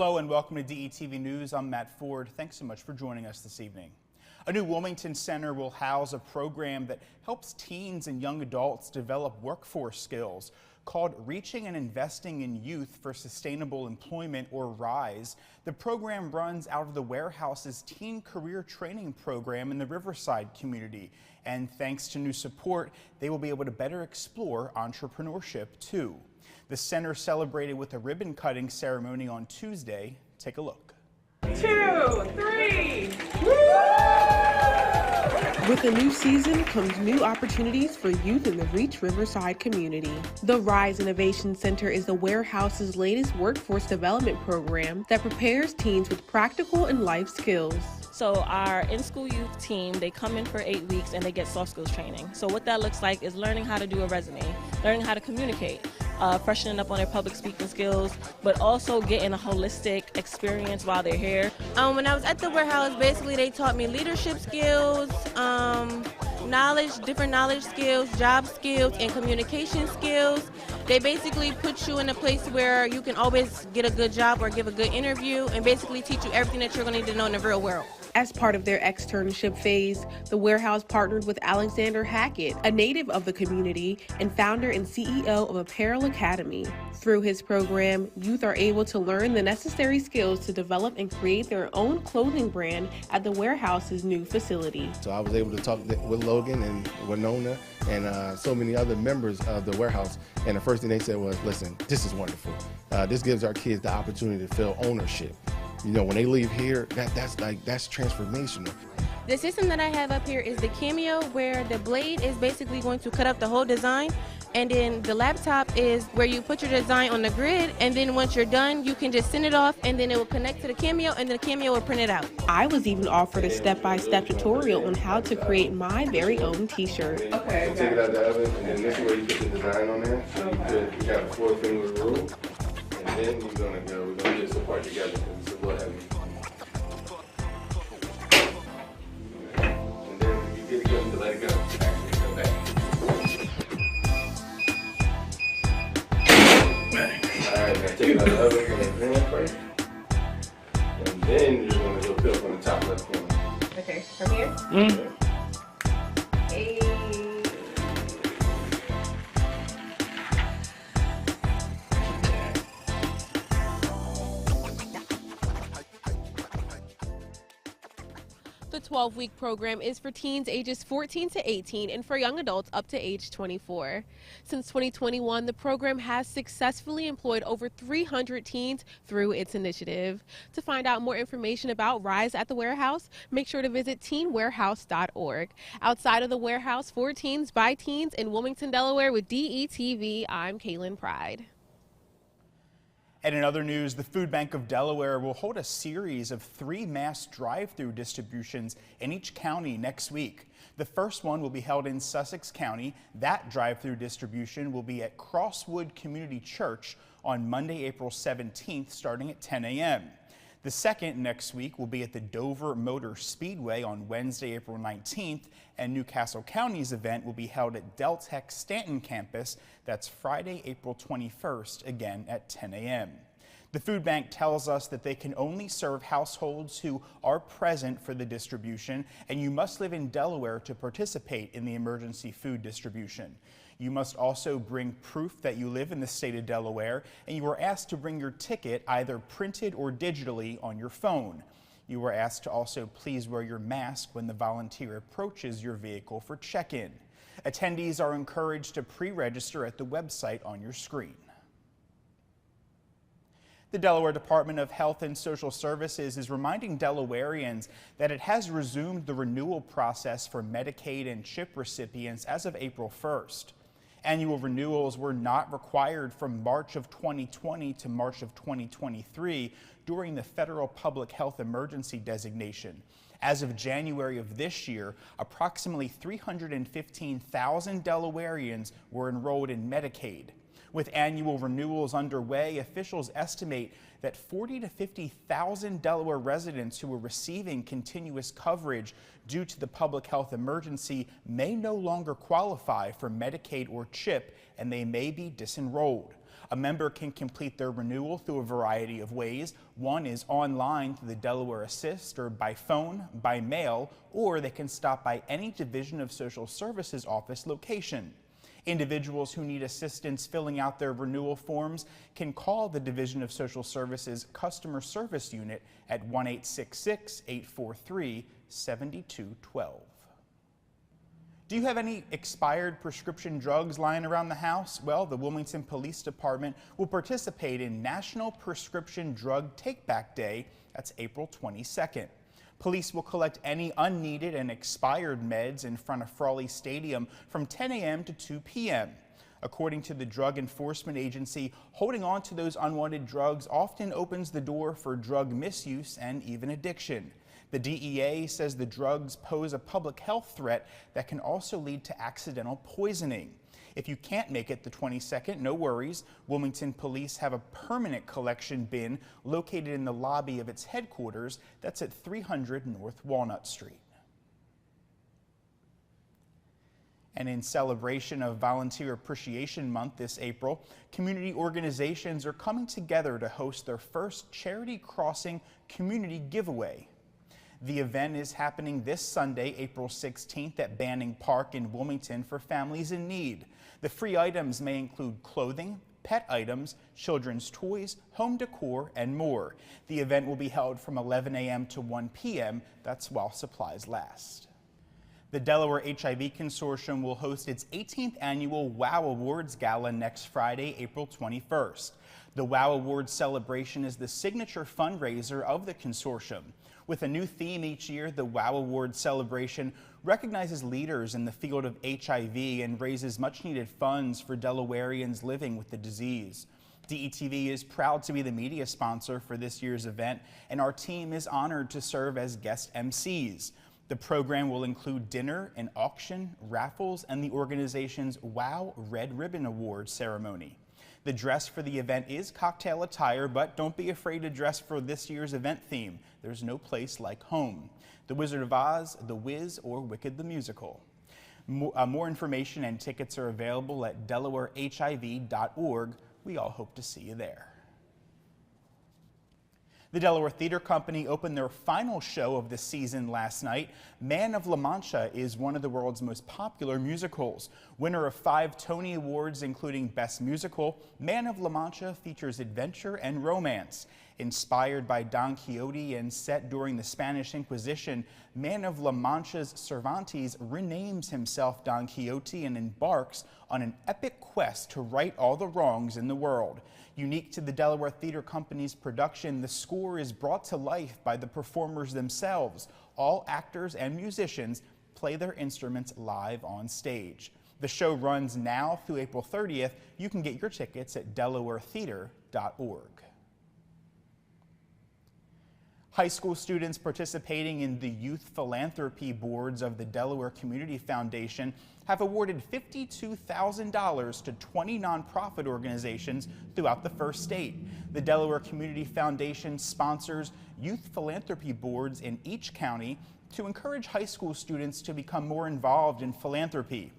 Hello and welcome to DETV News. I'm Matt Ford. Thanks so much for joining us this evening. A new Wilmington center will house a program that helps teens and young adults develop workforce skills called Reaching and Investing in Youth for Sustainable Employment, or RISE. The program runs out of the Warehouse's Teen Career Training Program in the Riverside community. And thanks to new support, they will be able to better explore entrepreneurship too. The center celebrated with a ribbon cutting ceremony on Tuesday. Take a look. 2, 3. With the new season comes new opportunities for youth in the Reach Riverside community. The RISE Innovation Center is the Warehouse's latest workforce development program that prepares teens with practical and life skills. So our in-school youth team, they come in for 8 weeks and they get soft skills training. So what that looks like is learning how to do a resume, learning how to communicate, freshening up on their public speaking skills, but also getting a holistic experience while they're here. When I was at the warehouse, basically they taught me leadership skills, different knowledge skills, job skills, and communication skills. They basically put you in a place where you can always get a good job or give a good interview, and basically teach you everything that you're going to need to know in the real world. As part of their externship phase, the warehouse partnered with Alexander Hackett, a native of the community and founder and CEO of Apparel Academy. Through his program, youth are able to learn the necessary skills to develop and create their own clothing brand at the warehouse's new facility. So I was able to talk with Logan and Winona and so many other members of the warehouse. And the first thing they said was, listen, this is wonderful. This gives our kids the opportunity to feel ownership. You know, when they leave here, that's transformational. The system that I have up here is the Cameo, where the blade is basically going to cut up the whole design, and then the laptop is where you put your design on the grid, and then once you're done, you can just send it off, and then it will connect to the Cameo, and then the Cameo will print it out. I was even offered a step-by-step tutorial on how to create my very own t-shirt. Okay. So take it out the oven, and then this is where you put the design on there. So you got a 4-finger rule, and then we're gonna get this apart together because it's a little heavy. And then when you get it going, to let it go. Actually, go back. Alright, now take it out of the oven from the pan first. And then you're gonna go peel from the top left corner. Okay, from here? Mm-hmm. The 12-week program is for teens ages 14 to 18 and for young adults up to age 24. Since 2021, the program has successfully employed over 300 teens through its initiative. To find out more information about RISE at the warehouse, make sure to visit teenwarehouse.org. Outside of the warehouse, for teens, by teens in Wilmington, Delaware with DETV, I'm Kaylin Pride. And in other news, the Food Bank of Delaware will hold a series of 3 mass drive-through distributions in each county next week. The first one will be held in Sussex County. That drive-through distribution will be at Crosswood Community Church on Monday, April 17th, starting at 10 a.m. The second next week will be at the Dover Motor Speedway on Wednesday, April 19th, and Newcastle County's event will be held at Deltech Stanton campus. That's Friday, April 21st, again at 10 a.m. The food bank tells us that they can only serve households who are present for the distribution, and you must live in Delaware to participate in the emergency food distribution. You must also bring proof that you live in the state of Delaware, and you are asked to bring your ticket either printed or digitally on your phone. You are asked to also please wear your mask when the volunteer approaches your vehicle for check-in. Attendees are encouraged to pre-register at the website on your screen. The Delaware Department of Health and Social Services is reminding Delawareans that it has resumed the renewal process for Medicaid and CHIP recipients as of April 1st. Annual renewals were not required from March of 2020 to March of 2023 during the federal public health emergency designation. As of January of this year, approximately 315,000 Delawareans were enrolled in Medicaid. With annual renewals underway, officials estimate that 40,000 to 50,000 Delaware residents who were receiving continuous coverage due to the public health emergency may no longer qualify for Medicaid or CHIP, and they may be disenrolled. A member can complete their renewal through a variety of ways. One is online through the Delaware Assist, or by phone, by mail, or they can stop by any Division of Social Services office location. Individuals who need assistance filling out their renewal forms can call the Division of Social Services Customer Service Unit at 1-866-843-7212. Do you have any expired prescription drugs lying around the house? Well, the Wilmington Police Department will participate in National Prescription Drug Take-Back Day. That's April 22nd. Police will collect any unneeded and expired meds in front of Frawley Stadium from 10 a.m. to 2 p.m. According to the Drug Enforcement Agency, holding on to those unwanted drugs often opens the door for drug misuse and even addiction. The DEA says the drugs pose a public health threat that can also lead to accidental poisoning. If you can't make it the 22nd, no worries. Wilmington Police have a permanent collection bin located in the lobby of its headquarters. That's at 300 North Walnut Street. And in celebration of Volunteer Appreciation Month this April, community organizations are coming together to host their first Charity Crossing Community Giveaway. The event is happening this Sunday, April 16th at Banning Park in Wilmington for families in need. The free items may include clothing, pet items, children's toys, home decor, and more. The event will be held from 11 a.m. to 1 p.m. That's while supplies last. The Delaware HIV Consortium will host its 18th annual WOW Awards Gala next Friday, April 21st. The WOW Awards celebration is the signature fundraiser of the consortium. With a new theme each year, the WOW Awards celebration recognizes leaders in the field of HIV and raises much-needed funds for Delawareans living with the disease. DETV is proud to be the media sponsor for this year's event, and our team is honored to serve as guest MCs. The program will include dinner, an auction, raffles, and the organization's WOW Red Ribbon Awards ceremony. The dress for the event is cocktail attire, but don't be afraid to dress for this year's event theme. There's no place like home. The Wizard of Oz, The Wiz, or Wicked the Musical. More information and tickets are available at delawarehiv.org. We all hope to see you there. The Delaware Theater Company opened their final show of the season last night. Man of La Mancha is one of the world's most popular musicals. Winner of 5 Tony Awards, including Best Musical, Man of La Mancha features adventure and romance. Inspired by Don Quixote and set during the Spanish Inquisition, Man of La Mancha's Cervantes renames himself Don Quixote and embarks on an epic quest to right all the wrongs in the world. Unique to the Delaware Theater Company's production, the score is brought to life by the performers themselves. All actors and musicians play their instruments live on stage. The show runs now through April 30th. You can get your tickets at delawaretheater.org. High school students participating in the Youth Philanthropy Boards of the Delaware Community Foundation have awarded $52,000 to 20 nonprofit organizations throughout the first state. The Delaware Community Foundation sponsors youth philanthropy boards in each county to encourage high school students to become more involved in philanthropy.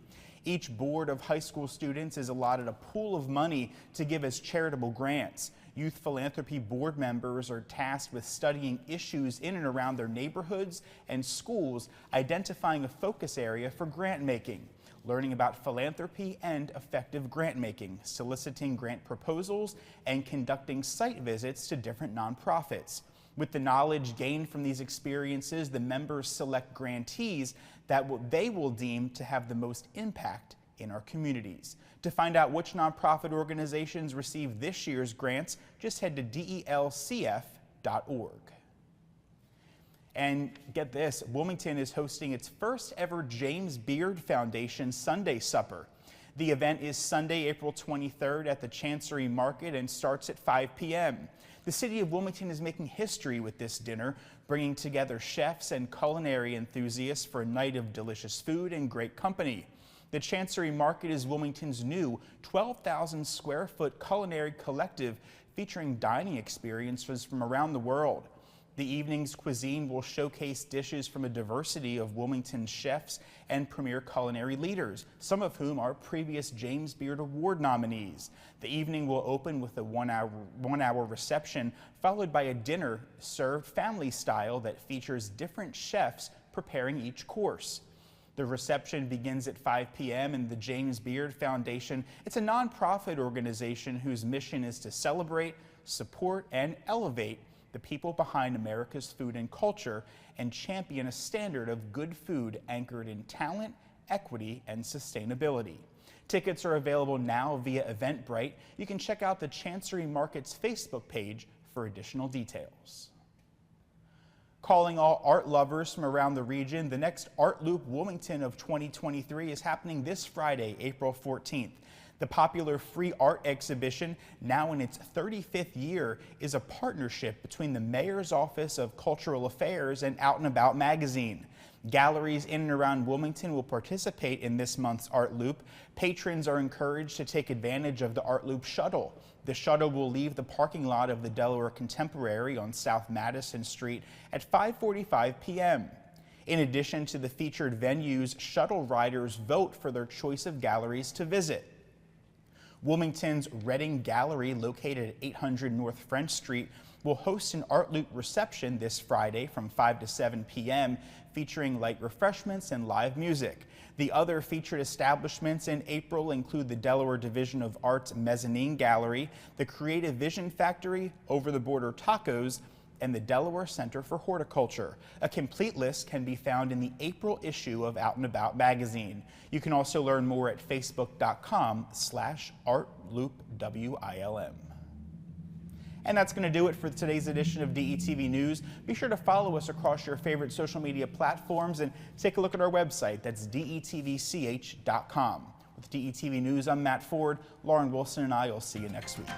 Each board of high school students is allotted a pool of money to give as charitable grants. Youth philanthropy board members are tasked with studying issues in and around their neighborhoods and schools, identifying a focus area for grant making, learning about philanthropy and effective grant making, soliciting grant proposals, and conducting site visits to different nonprofits. With the knowledge gained from these experiences, the members select grantees that they will deem to have the most impact in our communities. To find out which nonprofit organizations receive this year's grants, just head to delcf.org. And get this, Wilmington is hosting its first ever James Beard Foundation Sunday Supper. The event is Sunday, April 23rd at the Chancery Market and starts at 5 p.m. The city of Wilmington is making history with this dinner, bringing together chefs and culinary enthusiasts for a night of delicious food and great company. The Chancery Market is Wilmington's new 12,000 square foot culinary collective featuring dining experiences from around the world. The evening's cuisine will showcase dishes from a diversity of Wilmington chefs and premier culinary leaders, some of whom are previous James Beard Award nominees. The evening will open with a one-hour reception, followed by a dinner served family style that features different chefs preparing each course. The reception begins at 5 p.m. and the James Beard Foundation. It's a nonprofit organization whose mission is to celebrate, support, and elevate the people behind America's food and culture and champion a standard of good food anchored in talent, equity, and sustainability. Tickets are available now via Eventbrite. You can check out the Chancery Market's Facebook page for additional details. Calling all art lovers from around the region, the next Art Loop Wilmington of 2023 is happening this Friday, April 14th. The popular free art exhibition, now in its 35th year, is a partnership between the Mayor's Office of Cultural Affairs and Out and About magazine. Galleries in and around Wilmington will participate in this month's Art Loop. Patrons are encouraged to take advantage of the Art Loop shuttle. The shuttle will leave the parking lot of the Delaware Contemporary on South Madison Street at 5:45 p.m. In addition to the featured venues, shuttle riders vote for their choice of galleries to visit. Wilmington's Reading Gallery, located at 800 North French Street, will host an Art Loop reception this Friday from 5 to 7 p.m., featuring light refreshments and live music. The other featured establishments in April include the Delaware Division of Arts Mezzanine Gallery, the Creative Vision Factory, Over the Border Tacos, and the Delaware Center for Horticulture. A complete list can be found in the April issue of Out and About magazine. You can also learn more at facebook.com/artloopwilm. And that's going to do it for today's edition of DETV News. Be sure to follow us across your favorite social media platforms and take a look at our website. That's detvch.com. With DETV News, I'm Matt Ford. Lauren Wilson and I will see you next week.